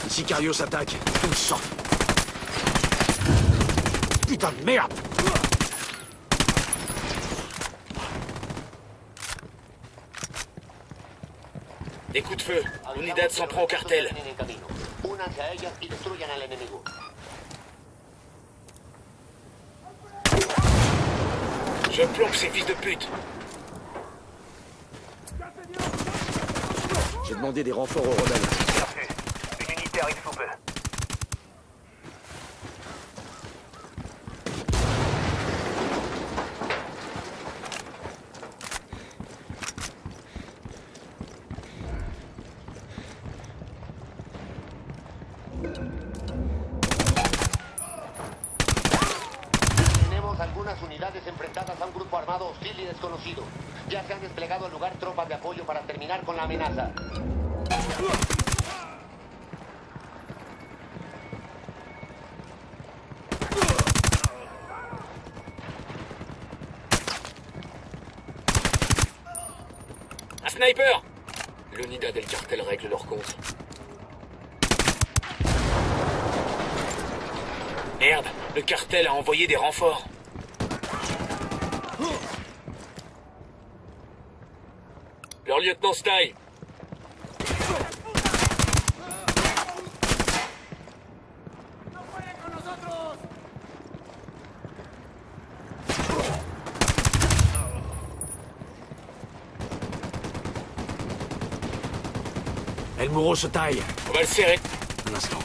Sicario s'attaque. Ils sortent. Putain de merde! Des coups de feu. L'unidad s'en prend au cartel. Je plombe ces fils de pute. J'ai demandé des renforts au rebelles. Reçu. Une unité arrive sous peu. Tenemos algunas unidades enfrentadas a un grupo armado hostil y desconocido. Ya se han desplegado al lugar tropas de apoyo para terminar con la amenaza. Un sniper! L'unidad et le cartel règlent leur compte. Merde, le cartel a envoyé des renforts. Leur lieutenant Style. El Muro se taille. On va le serrer. Un instant.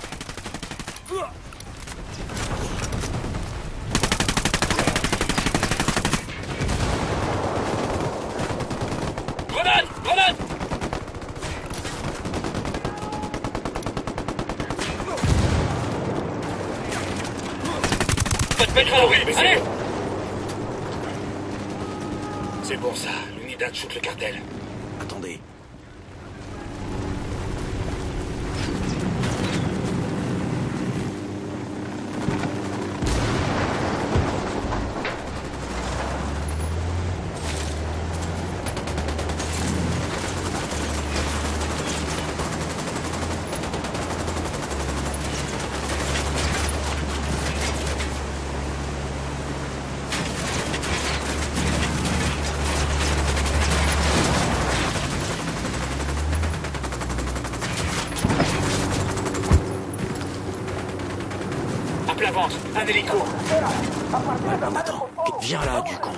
Grenade! Grenade! Va te mettre à l'abri, allez! C'est bon ça, l'unidad shoot le cartel. Attendez. À plat ventre, un hélico. Attends. Viens là, du con.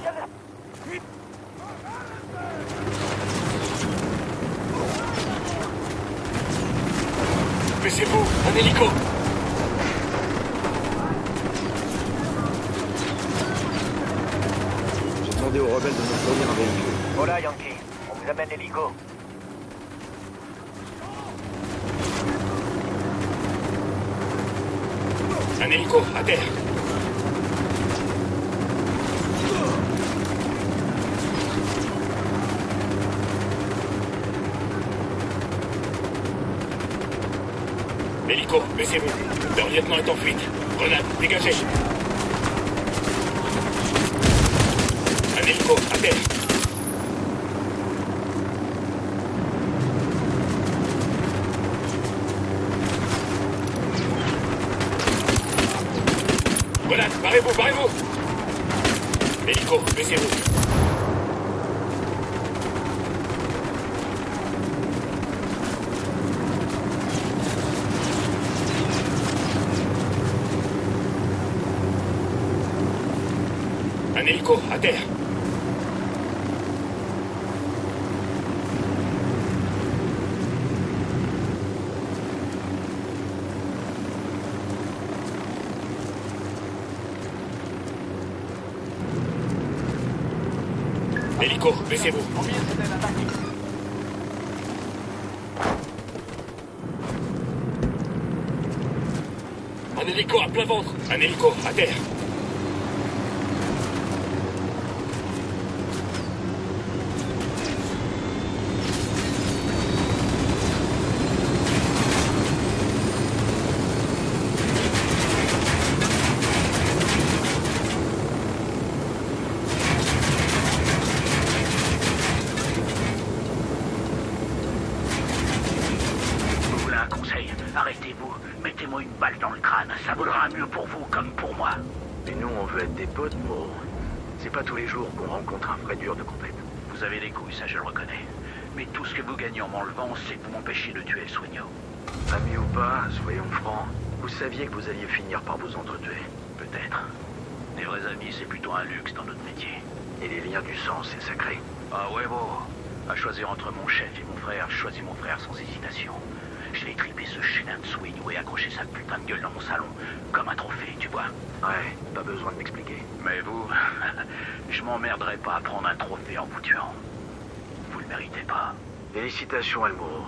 Baissez-vous, un hélico. J'ai demandé aux rebelles de nous fournir un véhicule. Voilà, Yankee. On vous amène l'hélico. Un hélico, à terre. Hélico, baissez-vous. Leur lieutenant est en fuite. Grenade, dégagez. Un hélico, à terre. Grenade, barrez-vous, barrez-vous. Hélico, baissez-vous. Un hélico, à terre. Hélico, baissez-vous. Un hélico à plein ventre. Un hélico, à terre. On veut être des potes, Mo. C'est pas tous les jours qu'on rencontre un vrai dur de compète. Vous avez les couilles, ça je le reconnais. Mais tout ce que vous gagnez en m'enlevant, c'est que vous m'empêchez de tuer El Sueño. Amis ou pas, soyons francs, vous saviez que vous alliez finir par vous entretuer. Peut-être. Les vrais amis, c'est plutôt un luxe dans notre métier. Et les liens du sang, c'est sacré. Ah ouais, bon. À choisir entre mon chef et mon frère, je choisis mon frère sans hésitation. Je vais triper ce chénin de Sueño et accrocher sa putain de gueule dans mon salon, comme un trophée, tu vois. Ouais, pas besoin de m'expliquer. Mais vous, je m'emmerderai pas à prendre un trophée en vous tuant. Vous le méritez pas. Félicitations, Elmo.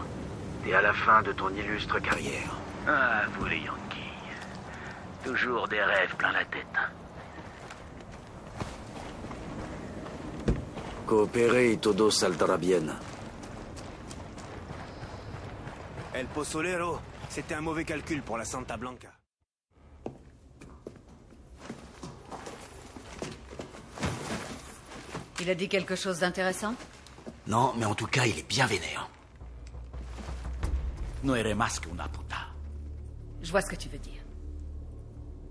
T'es à la fin de ton illustre carrière. Ah, vous les Yankees. Toujours des rêves plein la tête. Coopérer y todo saldrá bien. El Pozolero, c'était un mauvais calcul pour la Santa Blanca. Il a dit quelque chose d'intéressant? Non, mais en tout cas, il est bien vénère. No eres más que una puta. Je vois ce que tu veux dire.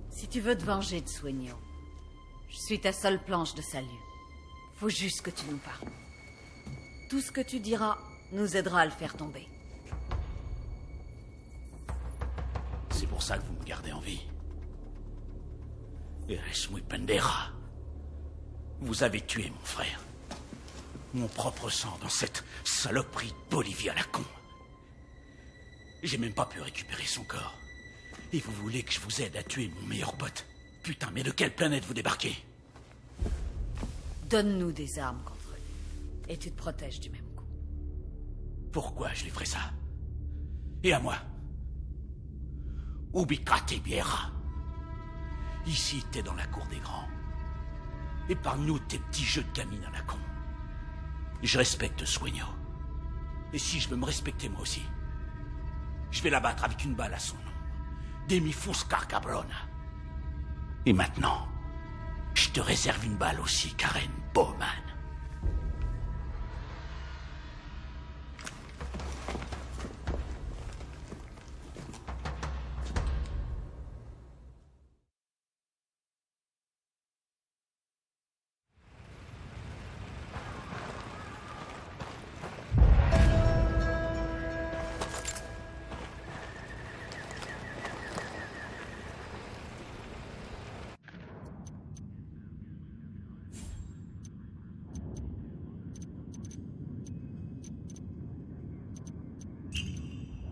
Si tu veux te venger de Sueño, je suis ta seule planche de salut. Faut juste que tu nous parles. Tout ce que tu diras nous aidera à le faire tomber. C'est pour ça que vous me gardez en vie. Eres muy pendeja. Vous avez tué mon frère. Mon propre sang dans cette saloperie de Bolivie à la con. J'ai même pas pu récupérer son corps. Et vous voulez que je vous aide à tuer mon meilleur pote? Putain, mais de quelle planète vous débarquez? Donne-nous des armes contre lui. Et tu te protèges du même coup. Pourquoi je lui ferais ça? Et à moi? Ubicate, Biera. Ici, t'es dans la cour des grands. Épargne-nous tes petits jeux de gamine à la con. Je respecte Sueño. Et si je veux me respecter moi aussi, je vais l'abattre avec une balle à son nom. Demi Fuscar Cabrona. Et maintenant, je te réserve une balle aussi, Karen Bowman.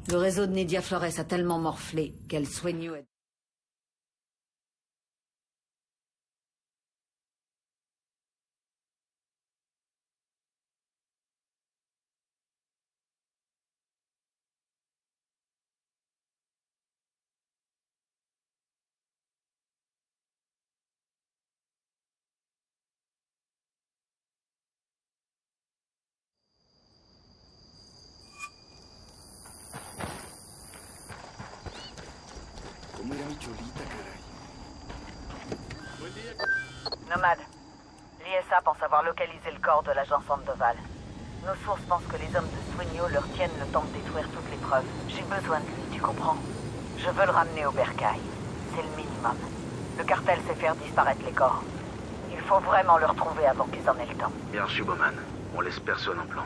Le réseau de Nidia Flores a tellement morflé qu'elle Sueño est... ¿Cómo era mi cholita, caray? Nomade, l'ISA pense avoir localisé le corps de l'agent Sandoval. Nos sources pensent que les hommes de Sueño leur tiennent le temps de détruire toutes les preuves. J'ai besoin de lui, tu comprends? Je veux le ramener au bercail. C'est le minimum. Le cartel sait faire disparaître les corps. Il faut vraiment le retrouver avant qu'ils en aient le temps. Bien sûr, Bowman. On laisse personne en plan.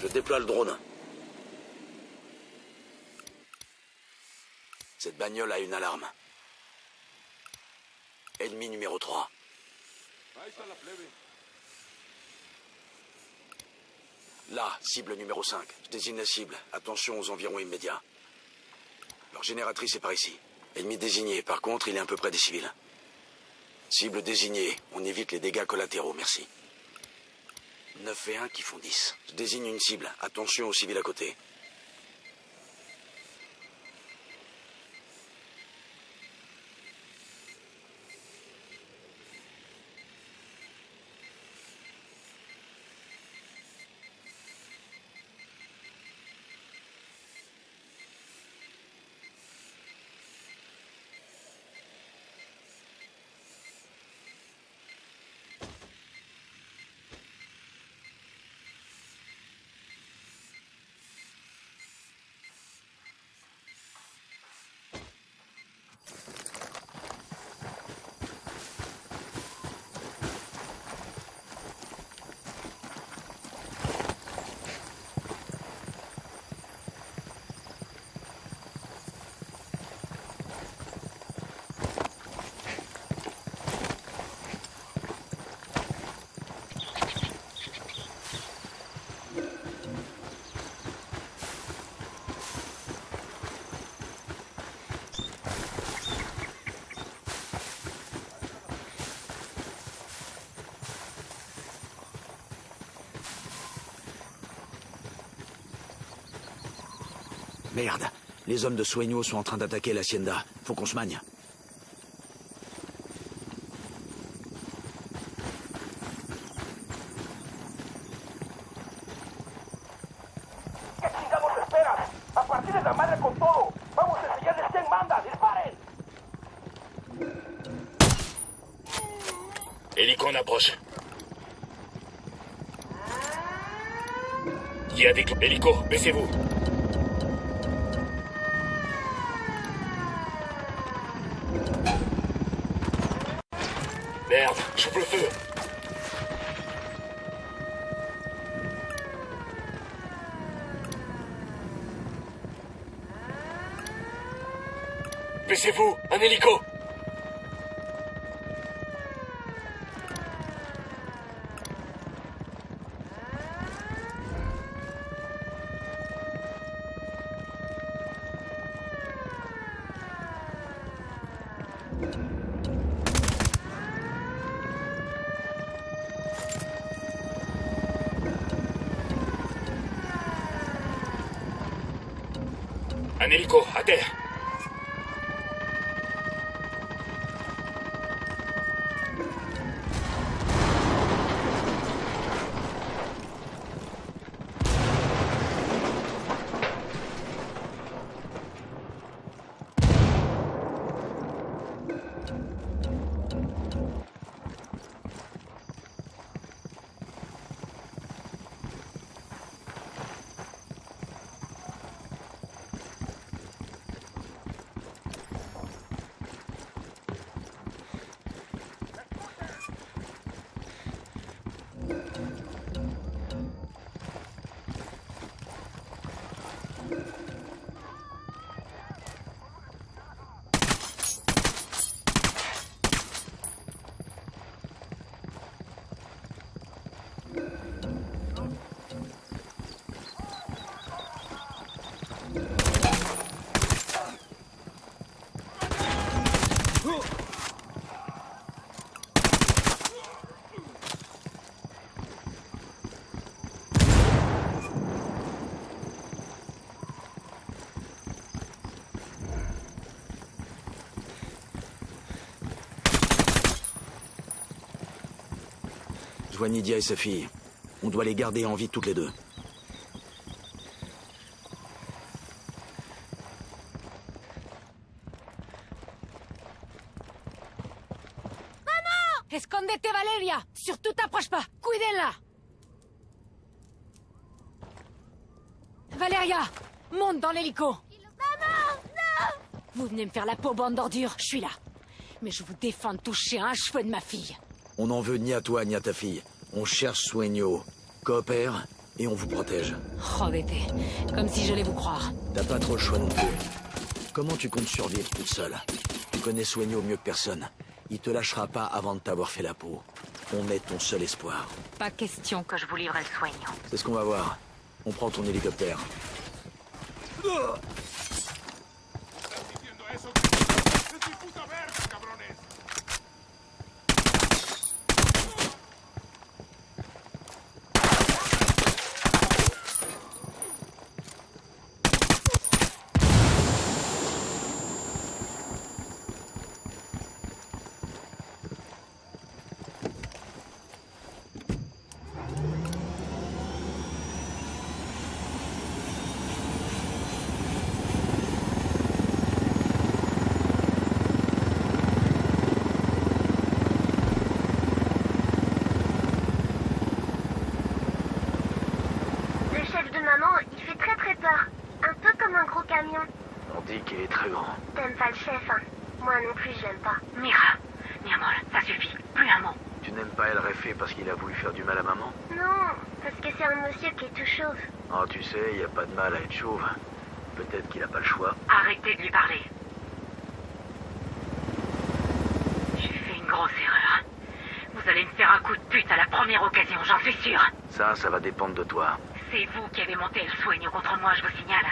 Je déploie le drone. Cette bagnole a une alarme. Ennemi numéro 3. Là, cible numéro 5. Je désigne la cible. Attention aux environs immédiats. Leur génératrice est par ici. Ennemi désigné. Par contre, il est un peu près des civils. Cible désignée. On évite les dégâts collatéraux, merci. 9 et 1 qui font 10. Je désigne une cible. Attention aux civils à côté. Merde. Les hommes de Sueño sont en train d'attaquer l'Hacienda. Faut qu'on se magne. Hélico en approche. Il y a des clous. Hélico, baissez-vous. Merde, j'ouvre le feu. Baissez-vous, un hélico. Un hélico, à terre. Je vois Nidia et sa fille. On doit les garder en vie toutes les deux. Escondete, Valeria. Surtout t'approche pas. Cuídenla. Valeria, monte dans l'hélico. Maman, non. Vous venez me faire la peau, bande d'ordures. Je suis là. Mais je vous défends de toucher un cheveu de ma fille. On n'en veut ni à toi ni à ta fille. On cherche Sueño. Coopère et on vous protège. Jodete. Comme si j'allais vous croire. T'as pas trop le choix non plus. Comment tu comptes survivre toute seule? Tu connais Sueño mieux que personne. Il te lâchera pas avant de t'avoir fait la peau. On est ton seul espoir. Pas question que je vous livre le Sueño. C'est ce qu'on va voir. On prend ton hélicoptère. On dit qu'il est très grand. T'aimes pas le chef, hein? Moi non plus, j'aime pas. Mira, Niamol, ça suffit. Plus un mot. Tu n'aimes pas El Refe parce qu'il a voulu faire du mal à maman? Non, parce que c'est un monsieur qui est tout chauve. Oh, tu sais, y a pas de mal à être chauve. Peut-être qu'il a pas le choix. Arrêtez de lui parler. J'ai fait une grosse erreur. Vous allez me faire un coup de pute à la première occasion, j'en suis sûre. Ça va dépendre de toi. C'est vous qui avez monté le Sueño contre moi, je vous signale.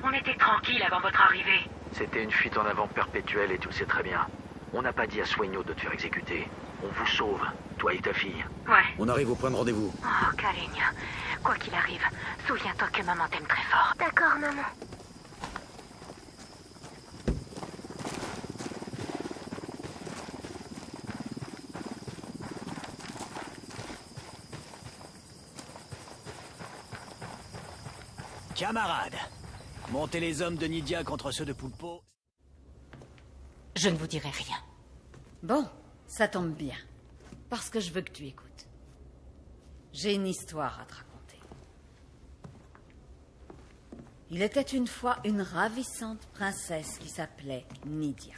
On était tranquille avant votre arrivée. C'était une fuite en avant perpétuelle et tu le sais très bien. On n'a pas dit à Sueño de te faire exécuter. On vous sauve, toi et ta fille. Ouais. On arrive au point de rendez-vous. Oh, Cariña, quoi qu'il arrive, souviens-toi que maman t'aime très fort. D'accord, maman. Camarades, montez les hommes de Nidia contre ceux de Pulpo. Je ne vous dirai rien. Bon, ça tombe bien. Parce que je veux que tu écoutes. J'ai une histoire à te raconter. Il était une fois une ravissante princesse qui s'appelait Nidia.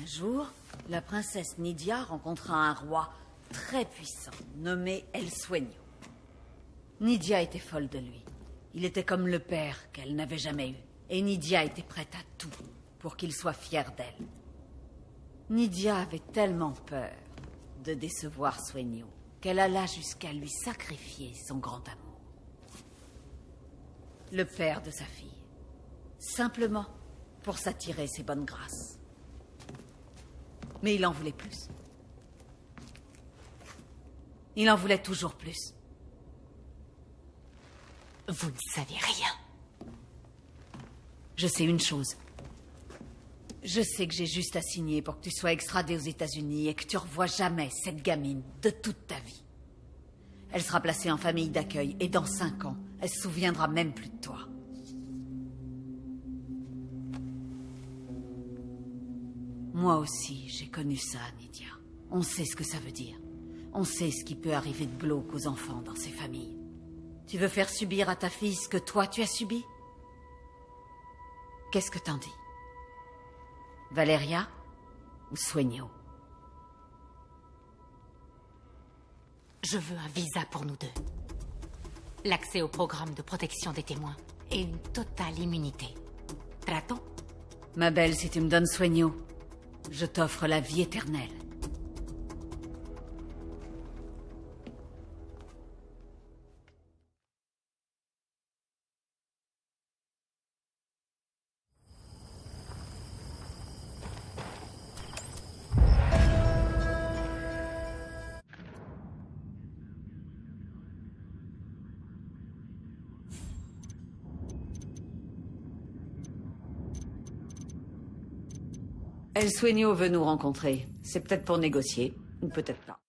Un jour, la princesse Nidia rencontra un roi très puissant, nommé El Sueño. Nidia était folle de lui. Il était comme le père qu'elle n'avait jamais eu. Et Nidia était prête à tout pour qu'il soit fier d'elle. Nidia avait tellement peur de décevoir Sueño qu'elle alla jusqu'à lui sacrifier son grand amour. Le père de sa fille. Simplement pour s'attirer ses bonnes grâces. Mais il en voulait plus. Il en voulait toujours plus. Vous ne savez rien. Je sais une chose. Je sais que j'ai juste à signer pour que tu sois extradé aux États-Unis et que tu revois jamais cette gamine de toute ta vie. Elle sera placée en famille d'accueil et dans 5 ans, elle se souviendra même plus de toi. Moi aussi, j'ai connu ça, Nidia. On sait ce que ça veut dire. On sait ce qui peut arriver de glauque aux enfants dans ces familles. Tu veux faire subir à ta fille ce que toi tu as subi? Qu'est-ce que t'en dis? Valeria ou Sueño? Je veux un visa pour nous deux. L'accès au programme de protection des témoins et une totale immunité. Trato? Ma belle, si tu me donnes Sueño, je t'offre la vie éternelle. El Sueño veut nous rencontrer. C'est peut-être pour négocier, ou peut-être pas.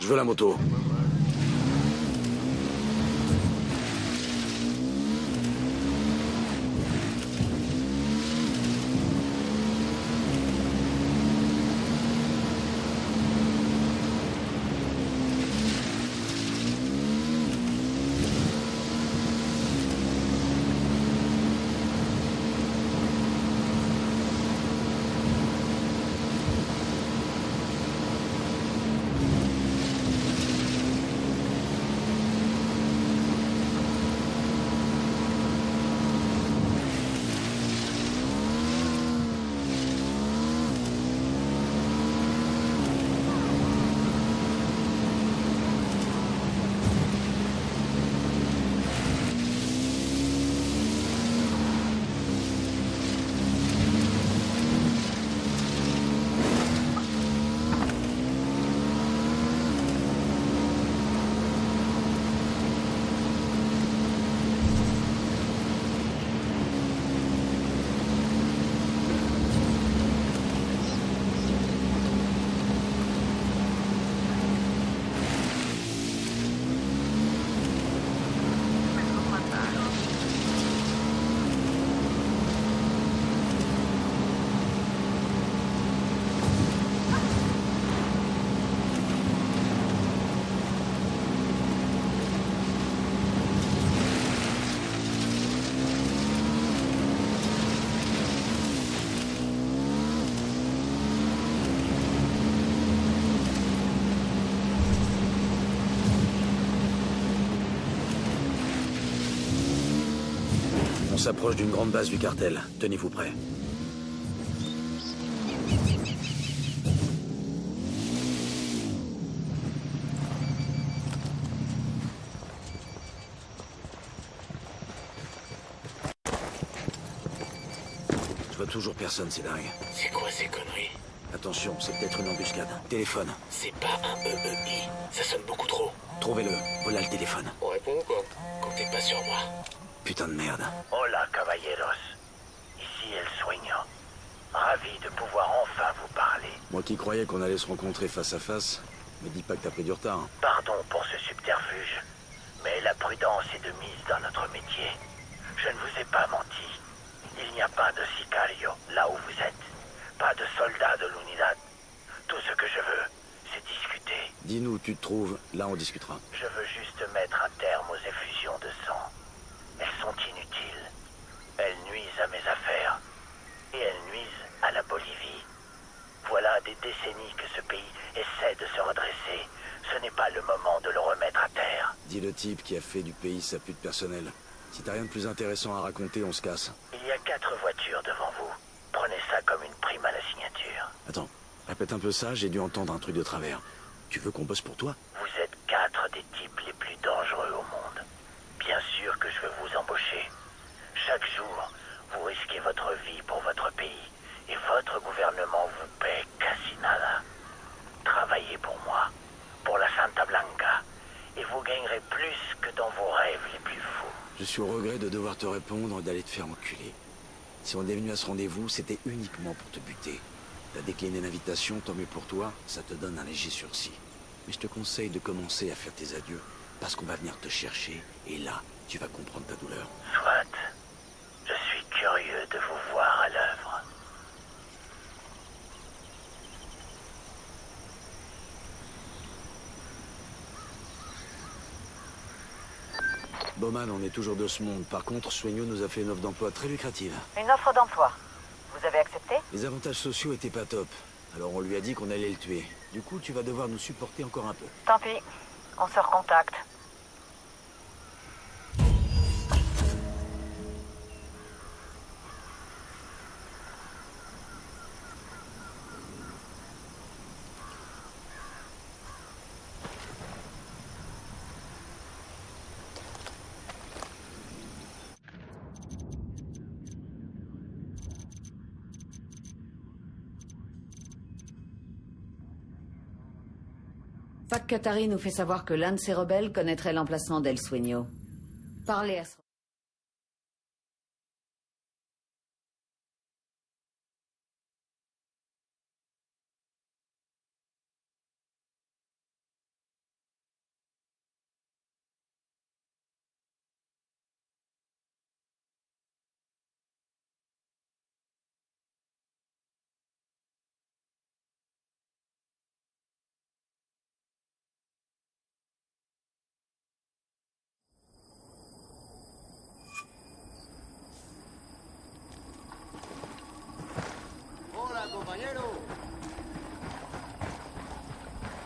Je veux la moto. s'approche d'une grande base du cartel. Tenez-vous prêts. Je vois toujours personne, c'est dingue. C'est quoi ces conneries? Attention, c'est peut-être une embuscade. Téléphone. C'est pas un EEI. Ça sonne beaucoup trop. Trouvez-le. Voilà le téléphone. On répond ou quoi? Quand t'es pas sur moi. Putain de merde. Hola, caballeros. Ici El Sueño. Ravi de pouvoir enfin vous parler. Moi qui croyais qu'on allait se rencontrer face à face, me dis pas que t'as pris du retard. Pardon pour ce subterfuge, mais la prudence est de mise dans notre métier. Je ne vous ai pas menti. Il n'y a pas de sicario là où vous êtes. Pas de soldats de l'Unidad. Tout ce que je veux, c'est discuter. Dis-nous où tu te trouves, là on discutera. Je veux juste mettre un terme aux effusions de sang. Elles sont inutiles. Elles nuisent à mes affaires. Et elles nuisent à la Bolivie. Voilà des décennies que ce pays essaie de se redresser. Ce n'est pas le moment de le remettre à terre. Dis le type qui a fait du pays sa pute personnelle. Si t'as rien de plus intéressant à raconter, on se casse. Il y a 4 voitures devant vous. Prenez ça comme une prime à la signature. Attends, répète un peu ça, j'ai dû entendre un truc de travers. Tu veux qu'on bosse pour toi? Vous êtes 4 des types les plus dangereux au monde. Bien sûr que je veux vous embaucher. Chaque jour, vous risquez votre vie pour votre pays. Et votre gouvernement vous paie quasi nada. Travaillez pour moi, pour la Santa Blanca. Et vous gagnerez plus que dans vos rêves les plus fous. Je suis au regret de devoir te répondre et d'aller te faire enculer. Si on est venu à ce rendez-vous, c'était uniquement pour te buter. T'as décliné l'invitation, tant mieux pour toi, ça te donne un léger sursis. Mais je te conseille de commencer à faire tes adieux, parce qu'on va venir te chercher, et là, tu vas comprendre ta douleur. Soit. Je suis curieux de vous voir à l'œuvre. Bowman, on est toujours de ce monde. Par contre, Sueño nous a fait une offre d'emploi très lucrative. Une offre d'emploi. Vous avez accepté? Les avantages sociaux étaient pas top. Alors on lui a dit qu'on allait le tuer. Du coup, tu vas devoir nous supporter encore un peu. Tant pis. On se recontacte. Fac Katari nous fait savoir que l'un de ces rebelles connaîtrait l'emplacement d'El Sueño. Parlez à ce...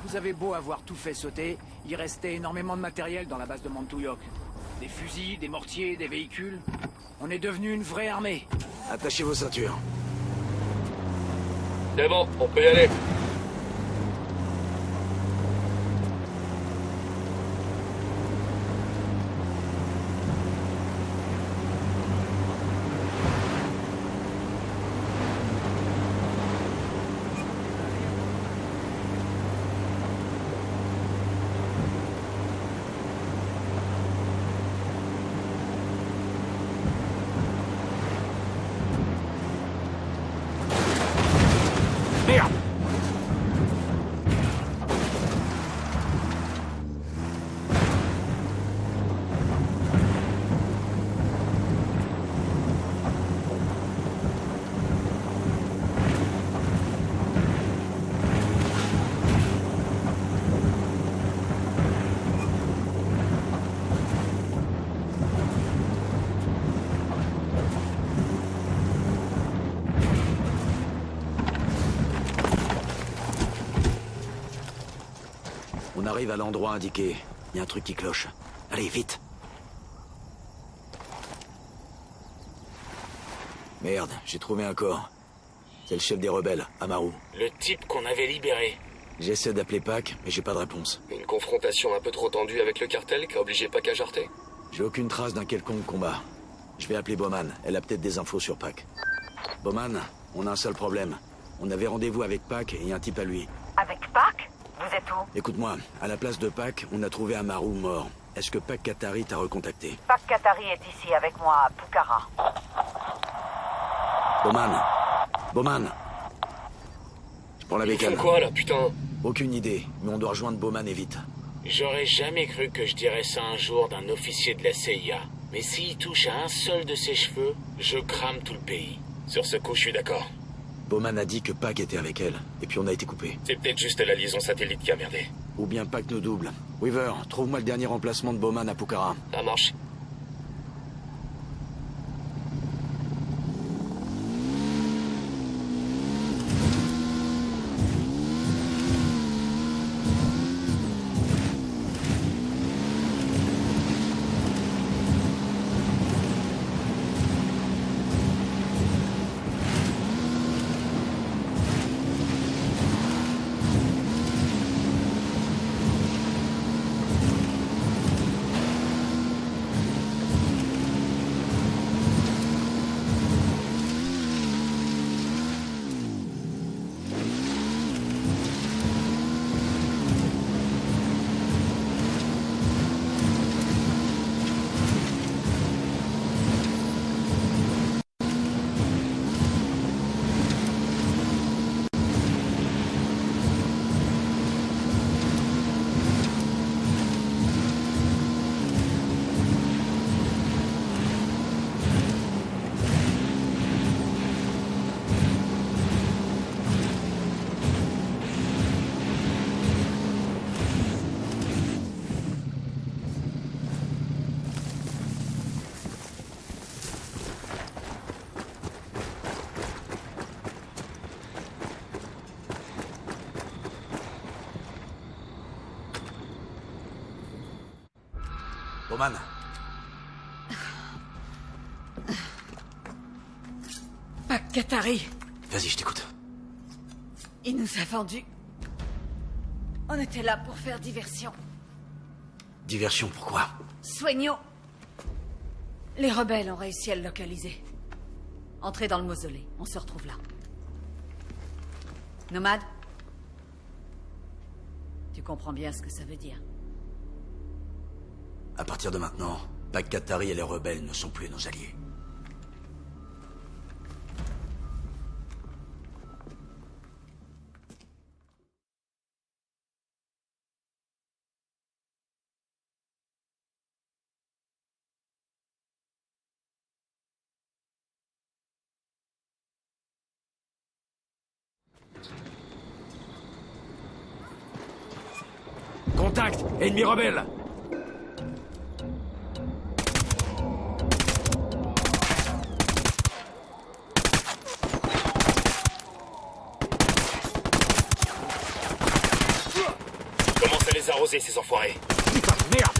Vous avez beau avoir tout fait sauter, il restait énormément de matériel dans la base de Montouyoc. Des fusils, des mortiers, des véhicules. On est devenu une vraie armée. Attachez vos ceintures. C'est bon, on peut y aller. On arrive à l'endroit indiqué. Il y a un truc qui cloche. Allez, vite. Merde, j'ai trouvé un corps. C'est le chef des rebelles, Amaru. Le type qu'on avait libéré. J'essaie d'appeler Pac, mais j'ai pas de réponse. Une confrontation un peu trop tendue avec le cartel qui a obligé Pac à jarter? J'ai aucune trace d'un quelconque combat. Je vais appeler Bowman, elle a peut-être des infos sur Pac. Bowman, on a un seul problème. On avait rendez-vous avec Pac et un type à lui. Avec Pac? Vous êtes où? Écoute-moi, à la place de Pac, on a trouvé Amaru mort. Est-ce que Pac Katari t'a recontacté? Pac Katari est ici avec moi à Pucara. Bowman. Je prends la bécane. Ils font quoi là, putain? Aucune idée, mais on doit rejoindre Bowman et vite. J'aurais jamais cru que je dirais ça un jour d'un officier de la CIA. Mais s'il touche à un seul de ses cheveux, je crame tout le pays. Sur ce coup, je suis d'accord. Bowman a dit que Pac était avec elle, et puis on a été coupé. C'est peut-être juste la liaison satellite qui a merdé. Ou bien Pac nous double. Weaver, trouve-moi le dernier emplacement de Bowman à Pucara. Ça marche. Bowman. Pac Katari. Vas-y, je t'écoute. Il nous a vendus. On était là pour faire diversion. Diversion, pourquoi? Sueño. Les rebelles ont réussi à le localiser. Entrez dans le mausolée, on se retrouve là. Nomade? Tu comprends bien ce que ça veut dire. À partir de maintenant, Pac Katari et les rebelles ne sont plus nos alliés. Contact! Ennemi rebelle! Commence à les arroser, ces enfoirés. Putain de merde!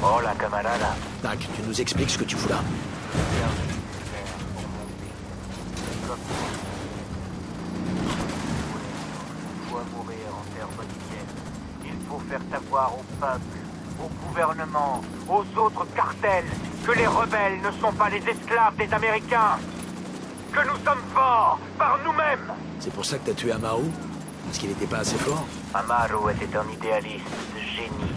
Hola, camarada. Pac, tu nous expliques ce que tu fous là. Il faut mourir en terre bolivienne. Il faut faire savoir au peuple, au gouvernement, aux autres cartels que les rebelles ne sont pas les esclaves des Américains. Que nous sommes forts par nous-mêmes. C'est pour ça que t'as tué Amaru? Parce qu'il n'était pas assez fort? Amaru était un idéaliste de génie.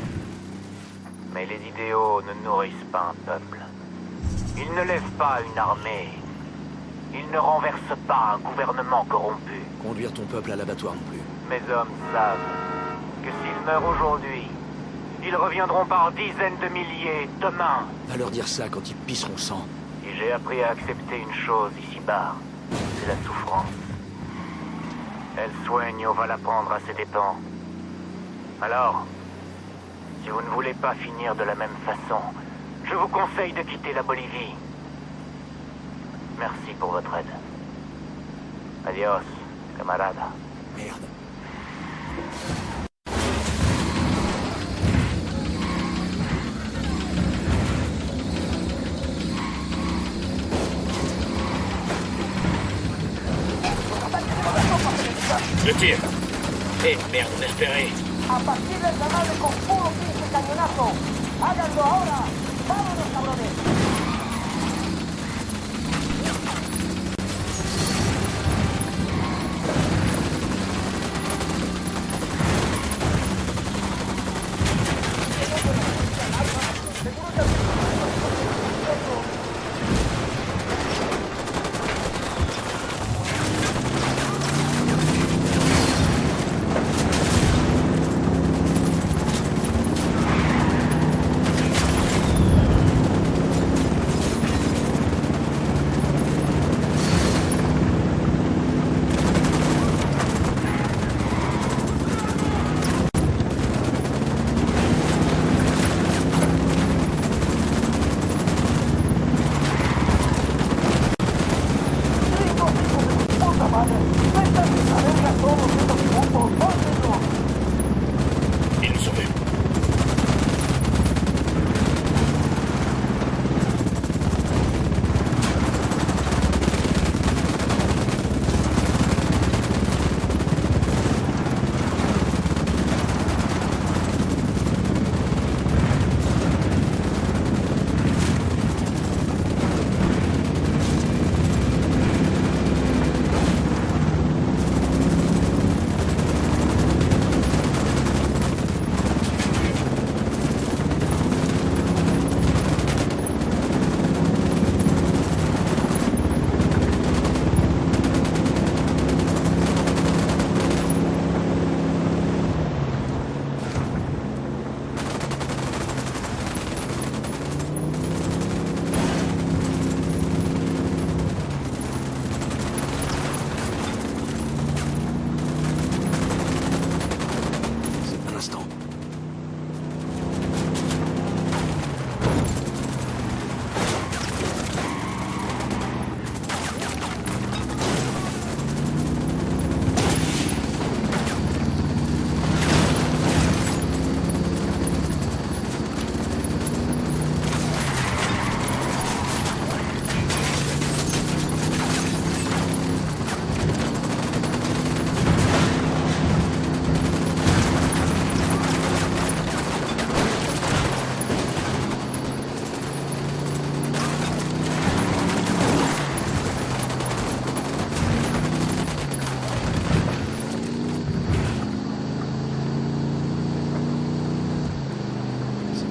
Mais les idéaux ne nourrissent pas un peuple. Ils ne lèvent pas une armée. Ils ne renversent pas un gouvernement corrompu. Conduire ton peuple à l'abattoir non plus. Mes hommes savent que s'ils meurent aujourd'hui, Ils reviendront par dizaines de milliers, demain. Va leur dire ça quand ils pisseront sang. Si j'ai appris à accepter une chose ici-bas, c'est la souffrance. El Sueño va la prendre à ses dépens. Alors, si vous ne voulez pas finir de la même façon, je vous conseille de quitter la Bolivie. Merci pour votre aide. Adios, camarada. Merde. Le tir. Eh, merde, on espérait. A partir del canal con puro pinche cañonazo. Háganlo ahora. Vámonos, cabrones. Ils nous ont vus.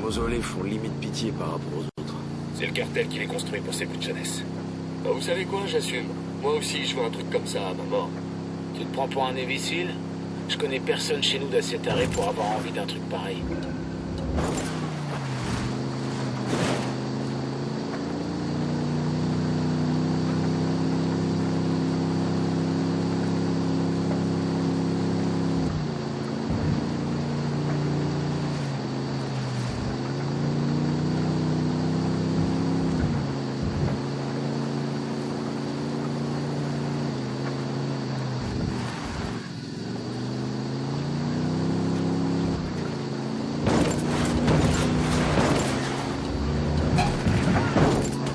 Mausolées font limite pitié par rapport aux autres. C'est le cartel qui les construit pour ses buts de jeunesse. Bah, vous savez quoi, j'assume. Moi aussi, je veux un truc comme ça à ma mort. Tu te prends pour un imbécile? Je connais personne chez nous d'assez taré pour avoir envie d'un truc pareil.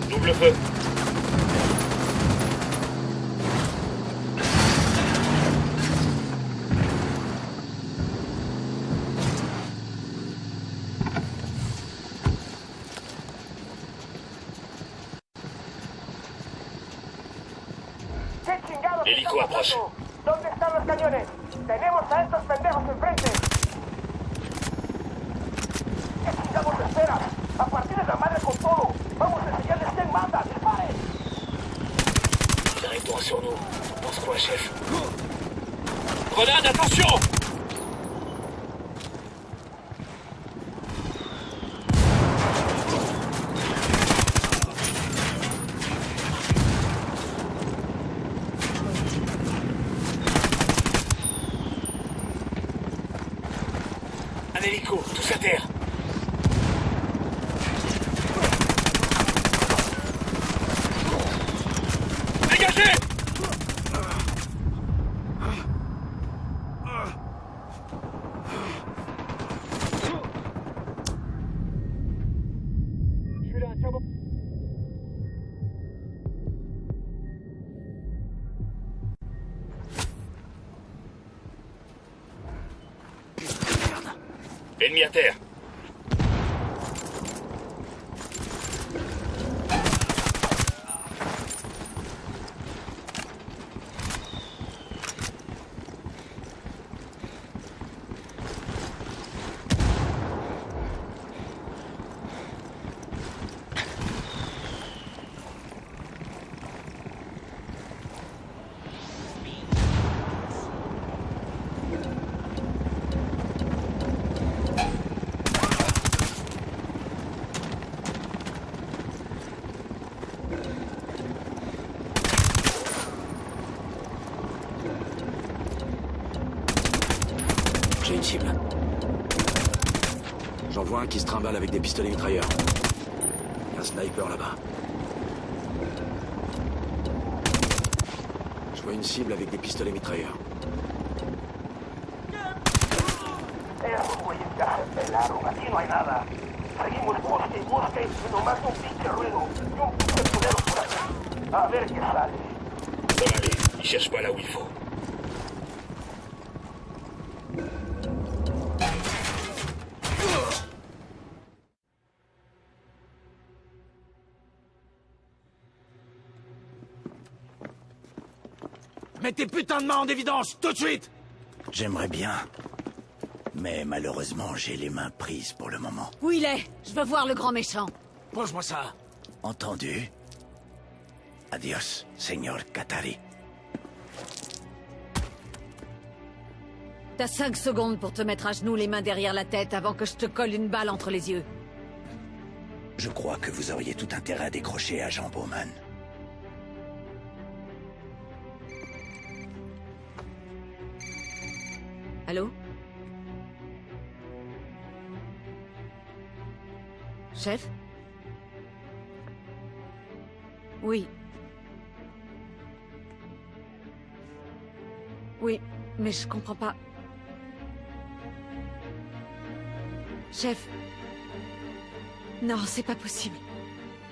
Double feu. Hélico approche. ¿Dónde están los cañones? Tenemos a estos pendejos enfrente. Necesitamos esperar. A partir de la madre con todo. Vamos a enseñarles quién manda. ¡Disparen! Arrête-toi sur nous. Tu penses quoi, chef? Grenade, attention! Un hélico, tous à terre. Dégagez! Je suis là, tiens bon. Ennemi à terre. J'ai une cible. J'en vois un qui se trimballe avec des pistolets mitrailleurs. Un sniper là-bas. Je vois une cible avec des pistolets mitrailleurs. Esos güeyes ya se pelaron, aquí no hay nada. Seguimos bosque y bosque y nomás un pinche ruido y un pinche culero por acá. A ver qué sale. Bon allez, il cherche pas là où il faut. Mets tes putains de mains en évidence, tout de suite! J'aimerais bien. Mais malheureusement, j'ai les mains prises pour le moment. Où il est? Je veux voir le grand méchant. Pose-moi ça. Entendu? Adios, señor Katari. T'as 5 secondes pour te mettre à genoux, les mains derrière la tête, avant que je te colle une balle entre les yeux. Je crois que vous auriez tout intérêt à décrocher, agent Bowman. Allô? Chef? Oui. Oui, mais je comprends pas. Chef? Non, c'est pas possible.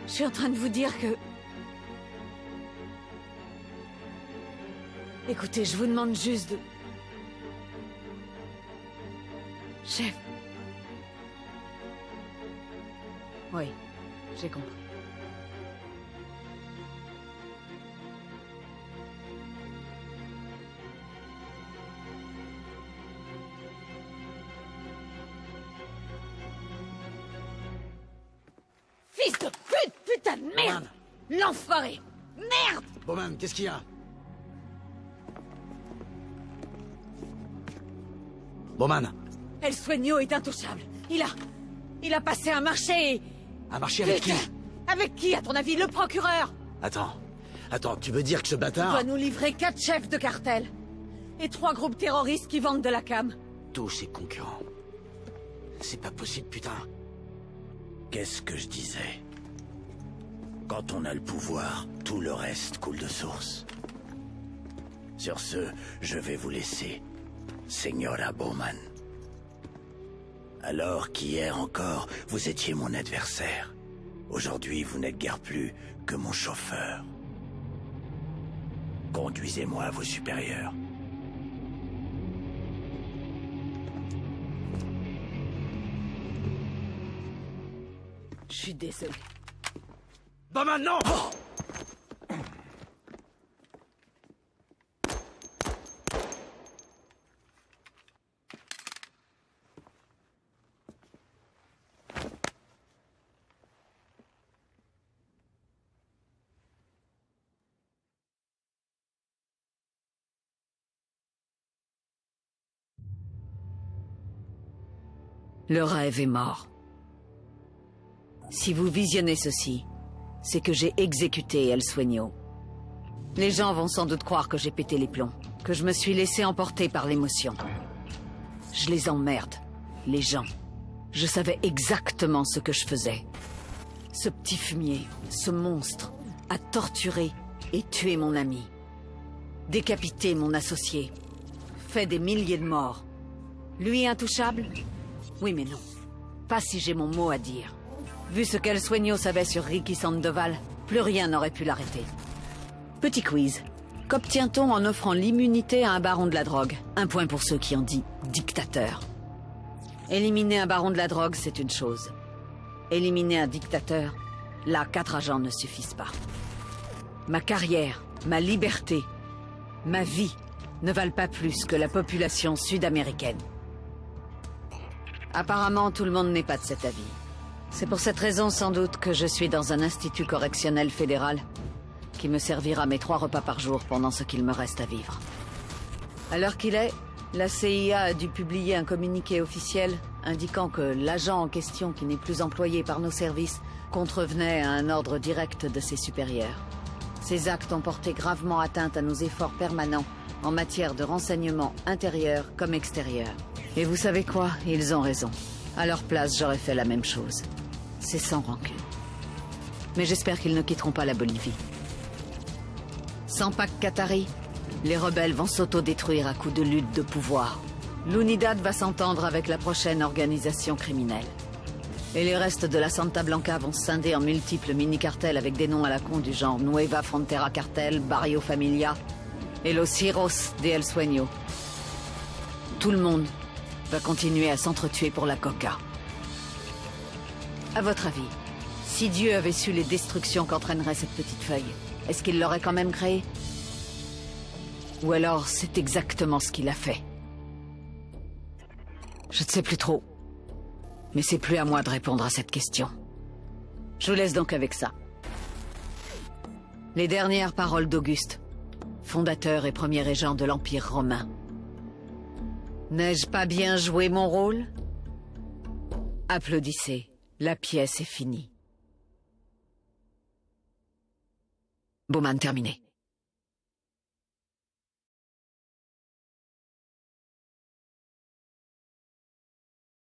Je suis en train de vous dire que... Écoutez, je vous demande juste de... Chef. Oui, j'ai compris. Fils de pute, putain de merde! L'enfoiré! Merde! Bowman, qu'est-ce qu'il y a? Bowman! El Sueño est intouchable. Il a passé un marché et... Un marché avec qui? Avec qui, à ton avis? Le procureur? Attends, tu veux dire que ce Il bâtard... doit nous livrer 4 chefs de cartel. Et 3 groupes terroristes qui vendent de la cam. Tous ses concurrents. C'est pas possible, putain. Qu'est-ce que je disais? Quand on a le pouvoir, tout le reste coule de source. Sur ce, je vais vous laisser, Señora Bowman. Alors qu'hier encore, vous étiez mon adversaire. Aujourd'hui, vous n'êtes guère plus que mon chauffeur. Conduisez-moi à vos supérieurs. Je suis désolé. Bowman, non! Le rêve est mort. Si vous visionnez ceci, c'est que j'ai exécuté El Sueño. Les gens vont sans doute croire que j'ai pété les plombs, que je me suis laissé emporter par l'émotion. Je les emmerde, les gens. Je savais exactement ce que je faisais. Ce petit fumier, ce monstre, a torturé et tué mon ami. Décapité mon associé. Fait des milliers de morts. Lui intouchable? Oui mais non. Pas si j'ai mon mot à dire. Vu ce qu'El Sueño savait sur Ricky Sandoval, plus rien n'aurait pu l'arrêter. Petit quiz. Qu'obtient-on en offrant l'immunité à un baron de la drogue? Un point pour ceux qui ont dit dictateur. Éliminer un baron de la drogue, c'est une chose. Éliminer un dictateur, là, 4 agents ne suffisent pas. Ma carrière, ma liberté, ma vie ne valent pas plus que la population sud-américaine. Apparemment, tout le monde n'est pas de cet avis. C'est pour cette raison, sans doute, que je suis dans un institut correctionnel fédéral qui me servira mes 3 repas par jour pendant ce qu'il me reste à vivre. À l'heure qu'il est, la CIA a dû publier un communiqué officiel indiquant que l'agent en question, qui n'est plus employé par nos services, contrevenait à un ordre direct de ses supérieurs. Ces actes ont porté gravement atteinte à nos efforts permanents en matière de renseignement intérieur comme extérieur. Et vous savez quoi? Ils ont raison. À leur place, j'aurais fait la même chose. C'est sans rancune. Mais j'espère qu'ils ne quitteront pas la Bolivie. Sans Pac Katari, les rebelles vont s'autodétruire à coups de lutte de pouvoir. L'Unidad va s'entendre avec la prochaine organisation criminelle. Et les restes de la Santa Blanca vont se scinder en multiples mini-cartels avec des noms à la con du genre Nueva Frontera Cartel, Barrio Familia et Los Heroes de El Sueño. Tout le monde va continuer à s'entretuer pour la coca. À votre avis, si Dieu avait su les destructions qu'entraînerait cette petite feuille, est-ce qu'il l'aurait quand même créée? Ou alors c'est exactement ce qu'il a fait? Je ne sais plus trop. Mais c'est plus à moi de répondre à cette question. Je vous laisse donc avec ça. Les dernières paroles d'Auguste, fondateur et premier régent de l'Empire romain. N'ai-je pas bien joué mon rôle? Applaudissez, la pièce est finie. Bowman terminé.